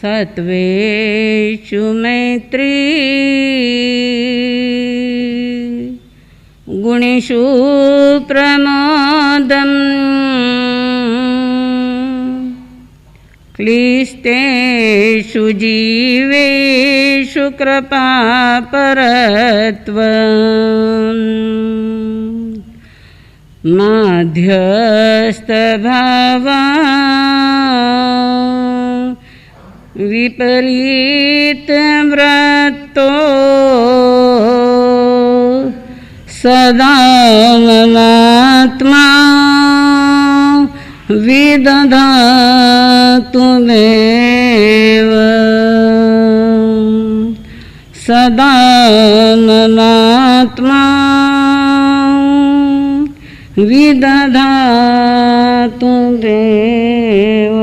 सत्वेषु मैत्री गुणेषु प्रमादम् क्लिष्टेषु जीवेषु कृपापरत्वम् माध्यस्थभावा विपरीतव्रतो सदा ममात्मा विदधातु मेव सदा ममात्मा विदधातु देव।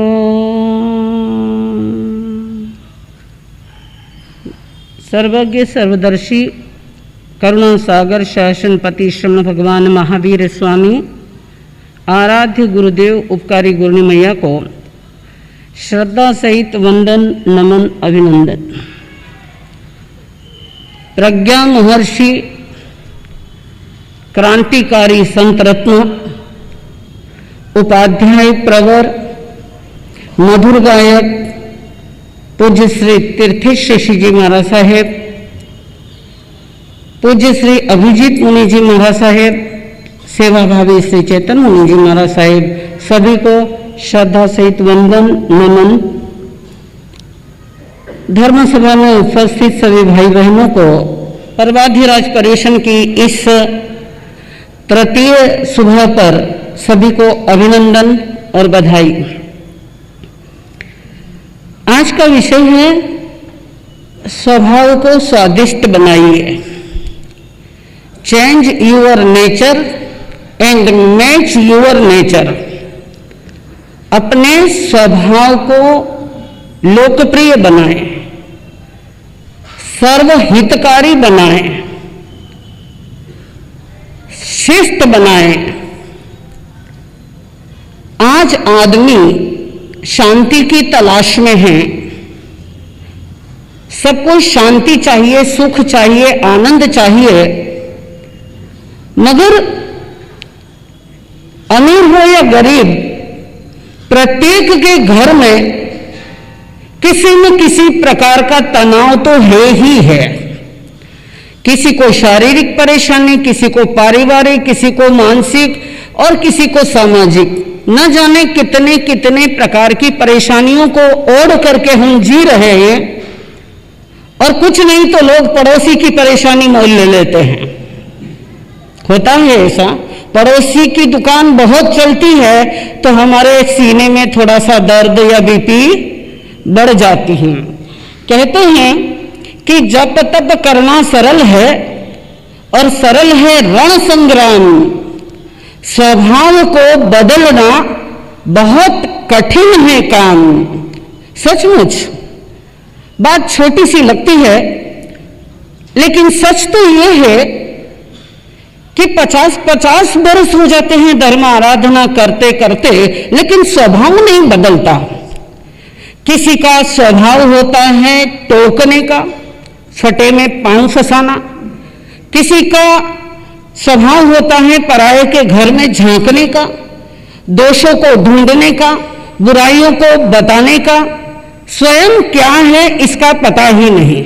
सर्वज्ञ सर्वदर्शी करुणा सागर शासनपति श्रमण भगवान महावीर स्वामी आराध्य गुरुदेव उपकारी गुरुनी मैया को श्रद्धा सहित वंदन नमन अभिनंदन। प्रज्ञा महर्षि क्रांतिकारी संत रत्न उपाध्याय प्रवर मधुर गायक पूज्य श्री तीर्थेश शेषी जी महाराज साहेब, पूज्य श्री अभिजीत मुनि जी महाराज साहेब, सेवाभावी श्री चेतन मुनि जी महाराज साहेब, सभी को श्रद्धा सहित वंदन नमन। धर्म सभा में उपस्थित सभी भाई बहनों को पर्वाधिराज पर्यवेक्षण की इस तृतीय सुबह पर सभी को अभिनंदन और बधाई। आज का विषय है स्वभाव को स्वादिष्ट बनाइए। Change your nature and match your nature. अपने स्वभाव को लोकप्रिय बनाएं, सर्वहितकारी बनाएं, शिष्ट बनाएं। आज आदमी शांति की तलाश में है। सबको शांति चाहिए, सुख चाहिए, आनंद चाहिए, मगर अमीर हो या गरीब, प्रत्येक के घर में किसी न किसी प्रकार का तनाव तो है ही है। किसी को शारीरिक परेशानी, किसी को पारिवारिक, किसी को मानसिक और किसी को सामाजिक। न जाने कितने कितने प्रकार की परेशानियों को ओढ़ करके हम जी रहे हैं, और कुछ नहीं तो लोग पड़ोसी की परेशानी मोल ले लेते हैं। होता है ऐसा, पड़ोसी की दुकान बहुत चलती है तो हमारे सीने में थोड़ा सा दर्द या बीपी बढ़ जाती है। कहते हैं कि जप तप करना सरल है और सरल है रण संग्राम। स्वभाव को बदलना बहुत कठिन है काम। सचमुच बात छोटी सी लगती है, लेकिन सच तो ये है कि 50-50 वर्ष हो जाते हैं धर्म आराधना करते करते, लेकिन स्वभाव नहीं बदलता। किसी का स्वभाव होता है टोकने का, फटे में पांव फंसाना। किसी का स्वभाव होता है पराये के घर में झांकने का, दोषों को ढूंढने का, बुराइयों को बताने का। स्वयं क्या है इसका पता ही नहीं,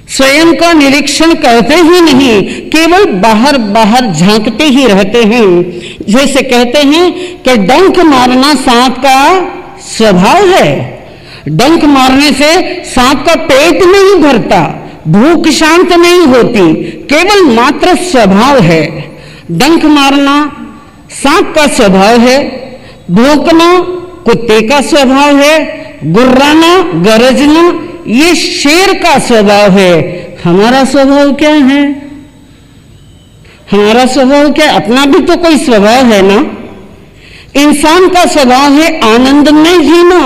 स्वयं का निरीक्षण करते ही नहीं, केवल बाहर बाहर झांकते ही रहते हैं। जैसे कहते हैं कि डंक मारना सांप का स्वभाव है। डंक मारने से सांप का पेट नहीं भरता, भूख शांत नहीं होती, केवल मात्र स्वभाव है। डंक मारना सांप का स्वभाव है, भौंकना कुत्ते का स्वभाव है, गुर्राना गरजना ये शेर का स्वभाव है। हमारा स्वभाव क्या है? हमारा स्वभाव क्या? अपना भी तो कोई स्वभाव है ना। इंसान का स्वभाव है आनंद में जीना,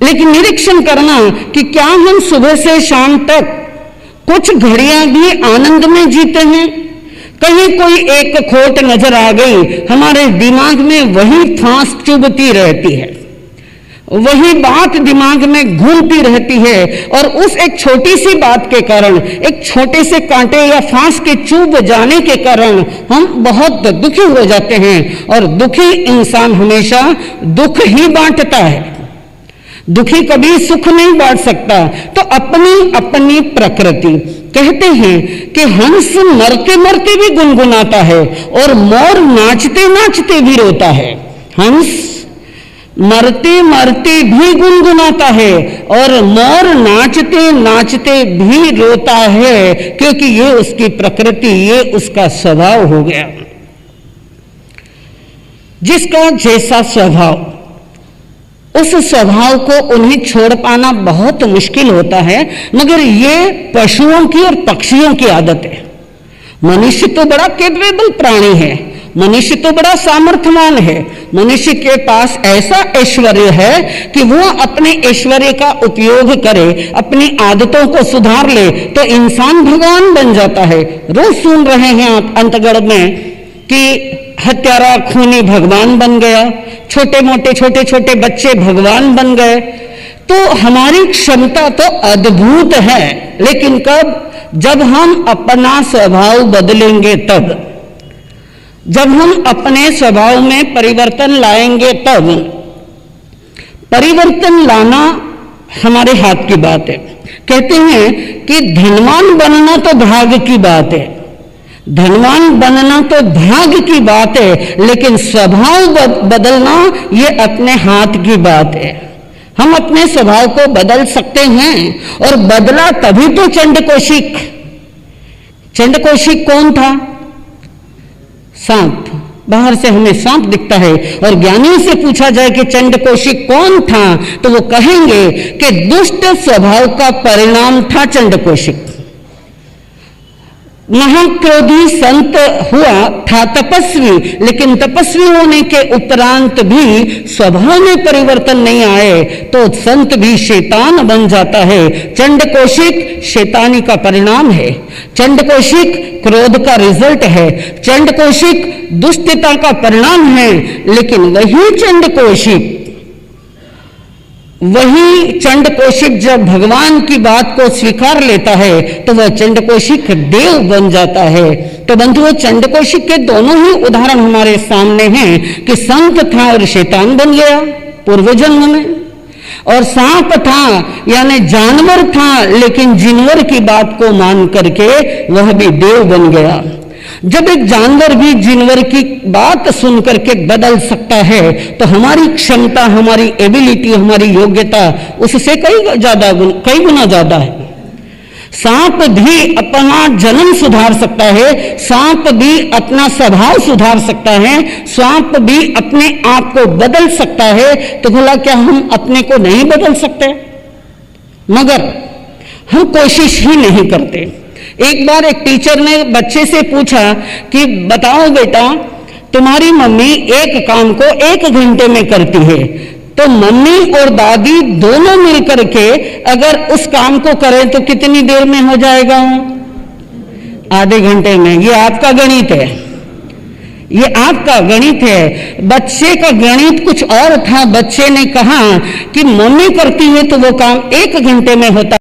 लेकिन निरीक्षण करना कि क्या हम सुबह से शाम तक कुछ घड़ियां भी आनंद में जीते हैं। कहीं कोई एक खोट नजर आ गई, हमारे दिमाग में वही फांस चुभती रहती है, वही बात दिमाग में घूमती रहती है और उस एक छोटी सी बात के कारण, एक छोटे से कांटे या फांस के चुभ जाने के कारण हम बहुत दुखी हो जाते हैं। और दुखी इंसान हमेशा दुख ही बांटता है, दुखी कभी सुख नहीं बांट सकता। तो अपनी अपनी प्रकृति, कहते हैं कि हंस मरते मरते भी गुनगुनाता है और मोर नाचते नाचते भी रोता है। हंस मरते मरते भी गुनगुनाता है और मोर नाचते नाचते भी रोता है, क्योंकि ये उसकी प्रकृति, ये उसका स्वभाव हो गया। जिसका जैसा स्वभाव, उस स्वभाव को उन्हें छोड़ पाना बहुत मुश्किल होता है। मगर ये पशुओं की और पक्षियों की आदत है। मनुष्य तो बड़ा कैपेबल प्राणी है, मनुष्य तो बड़ा सामर्थ्यवान है, मनुष्य के पास ऐसा ऐश्वर्य है कि वो अपने ऐश्वर्य का उपयोग करे, अपनी आदतों को सुधार ले तो इंसान भगवान बन जाता है। रोज सुन रहे हैं आप अंतगढ़ में कि हत्यारा खूनी भगवान बन गया, छोटे छोटे बच्चे भगवान बन गए। तो हमारी क्षमता तो अद्भुत है, लेकिन कब? जब हम अपना स्वभाव बदलेंगे तब, जब हम अपने स्वभाव में परिवर्तन लाएंगे तब। परिवर्तन लाना हमारे हाथ की बात है। कहते हैं कि धनवान बनना तो भाग्य की बात है, धनवान बनना तो भाग्य की बात है, लेकिन स्वभाव बदलना ये अपने हाथ की बात है। हम अपने स्वभाव को बदल सकते हैं। और बदला तभी तो चंडकौशिक। चंडकौशिक कौन था? सांप। बाहर से हमें सांप दिखता है और ज्ञानी से पूछा जाए कि चंडकौशिक कौन था, तो वो कहेंगे कि दुष्ट स्वभाव का परिणाम था चंडकौशिक। महाक्रोधी संत हुआ था तपस्वी, लेकिन तपस्वी होने के उपरांत भी स्वभाव में परिवर्तन नहीं आए तो संत भी शैतान बन जाता है। चंडकौशिक शैतानी का परिणाम है, चंडकौशिक क्रोध का रिजल्ट है, चंडकौशिक दुष्टता का परिणाम है। लेकिन वही चंडकौशिक जब भगवान की बात को स्वीकार लेता है तो वह चंडकौशिक देव बन जाता है। तो बंधुओं, चंडकौशिक के दोनों ही उदाहरण हमारे सामने हैं कि संत था और शैतान बन गया पूर्व जन्म में, और सांप था यानी जानवर था, लेकिन जिनवर की बात को मान करके वह भी देव बन गया। जब एक जानवर भी जिनवर की बात सुन करके बदल सकता है तो हमारी क्षमता, हमारी एबिलिटी, हमारी योग्यता उससे कई गुना ज्यादा है। सांप भी अपना जन्म सुधार सकता है, सांप भी अपना स्वभाव सुधार सकता है, सांप भी अपने आप को बदल सकता है। तो भला क्या हम अपने को नहीं बदल सकते? मगर हम कोशिश ही नहीं करते। एक बार एक टीचर ने बच्चे से पूछा कि बताओ बेटा, तुम्हारी मम्मी एक काम को 1 घंटे में करती है, तो मम्मी और दादी दोनों मिलकर के अगर उस काम को करें तो कितनी देर में हो जाएगा? आधे घंटे में। ये आपका गणित है, ये आपका गणित है। बच्चे का गणित कुछ और था। बच्चे ने कहा कि मम्मी करती है तो वो काम 1 घंटे में होता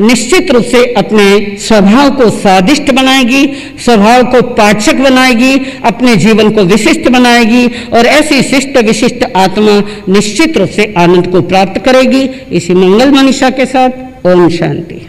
निश्चित रूप से अपने स्वभाव को स्वादिष्ट बनाएगी, स्वभाव को पाचक बनाएगी, अपने जीवन को विशिष्ट बनाएगी और ऐसी शिष्ट विशिष्ट आत्मा निश्चित रूप से आनंद को प्राप्त करेगी। इसी मंगल मनीषा के साथ ओम शांति।